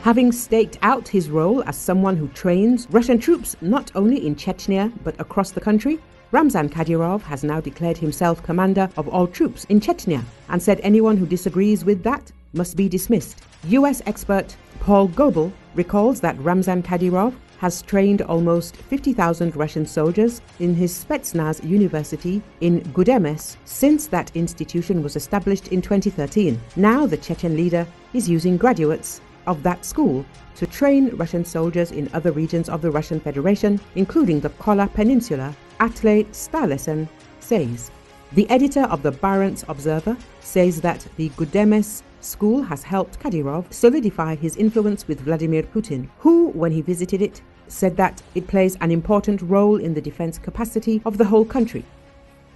having staked out his role as someone who trains Russian troops not only in Chechnya but across the country. Ramzan Kadyrov has now declared himself commander of all troops in Chechnya and said anyone who disagrees with that must be dismissed. US expert Paul Goble recalls that Ramzan Kadyrov has trained almost 50,000 Russian soldiers in his Spetsnaz University in Gudermes since that institution was established in 2013. Now the Chechen leader is using graduates of that school to train Russian soldiers in other regions of the Russian Federation, including the Kola Peninsula, Atle Staalesen says. The editor of the Barents Observer says that the Gudermes school has helped Kadyrov solidify his influence with Vladimir Putin, who, when he visited it, said that it plays an important role in the defense capacity of the whole country.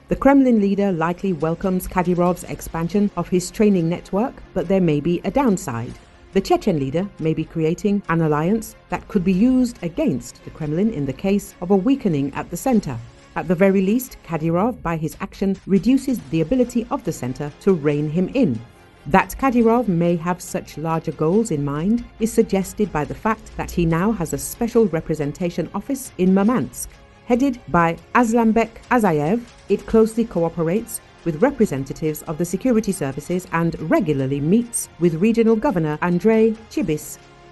The Kremlin leader likely welcomes Kadyrov's expansion of his training network, but there may be a downside. The Chechen leader may be creating an alliance that could be used against the Kremlin in the case of a weakening at the center. At the very least, Kadyrov, by his action, reduces the ability of the center to rein him in. That Kadyrov may have such larger goals in mind is suggested by the fact that he now has a special representation office in Murmansk. Headed by Aslanbek Azayev, it closely cooperates with representatives of the security services and regularly meets with regional governor Atle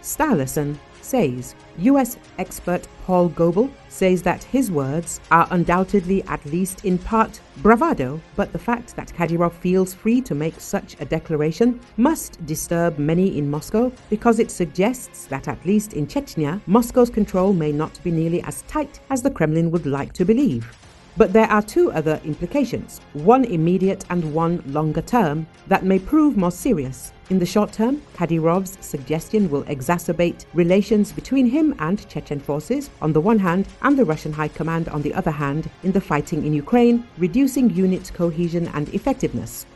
Staalesen says. US expert Paul Goble says that his words are undoubtedly, at least in part, bravado, but the fact that Kadyrov feels free to make such a declaration must disturb many in Moscow because it suggests that at least in Chechnya, Moscow's control may not be nearly as tight as the Kremlin would like to believe. But there are two other implications, one immediate and one longer term, that may prove more serious. In the short term, Kadyrov's suggestion will exacerbate relations between him and Chechen forces on the one hand and the Russian High Command on the other hand in the fighting in Ukraine, reducing unit cohesion and effectiveness.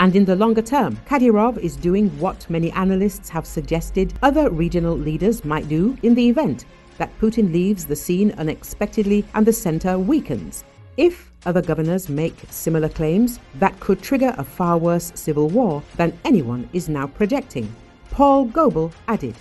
And in the longer term, Kadyrov is doing what many analysts have suggested other regional leaders might do in the event that Putin leaves the scene unexpectedly and the center weakens. If other governors make similar claims, that could trigger a far worse civil war than anyone is now projecting, Paul Goble added.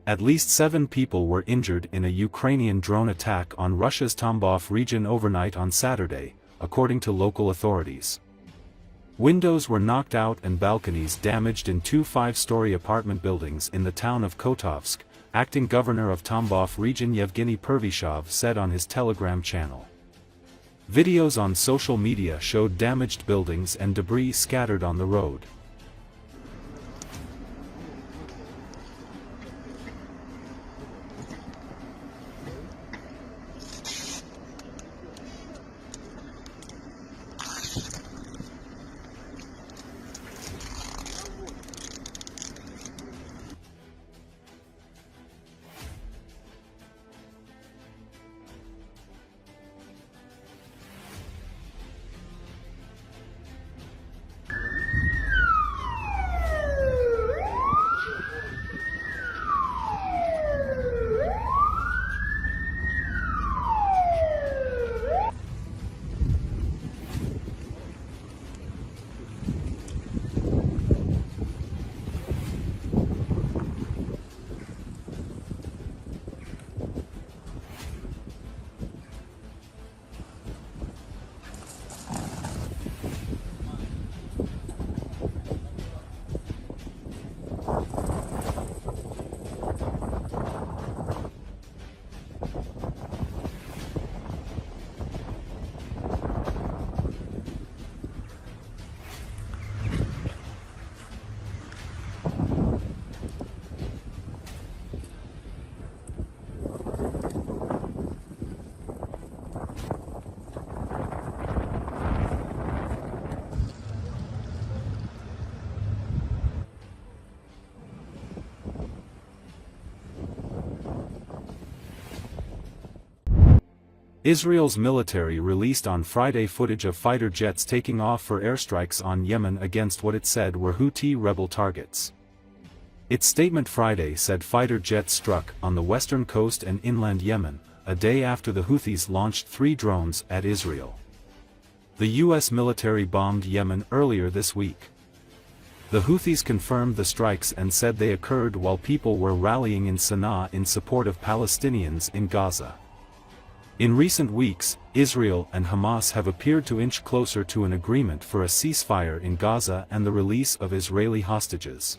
At least 7 people were injured in a Ukrainian drone attack on Russia's Tambov region overnight on Saturday, according to local authorities. Windows were knocked out and balconies damaged in 2 5-story apartment buildings in the town of Kotovsk, acting governor of Tambov region Yevgeny Pervyshov said on his Telegram channel. Videos on social media showed damaged buildings and debris scattered on the road. Israel's military released on Friday footage of fighter jets taking off for airstrikes on Yemen against what it said were Houthi rebel targets. Its statement Friday said fighter jets struck on the western coast and inland Yemen, a day after the Houthis launched 3 drones at Israel. The U.S. military bombed Yemen earlier this week. The Houthis confirmed the strikes and said they occurred while people were rallying in Sana'a in support of Palestinians in Gaza. In recent weeks, Israel and Hamas have appeared to inch closer to an agreement for a ceasefire in Gaza and the release of Israeli hostages.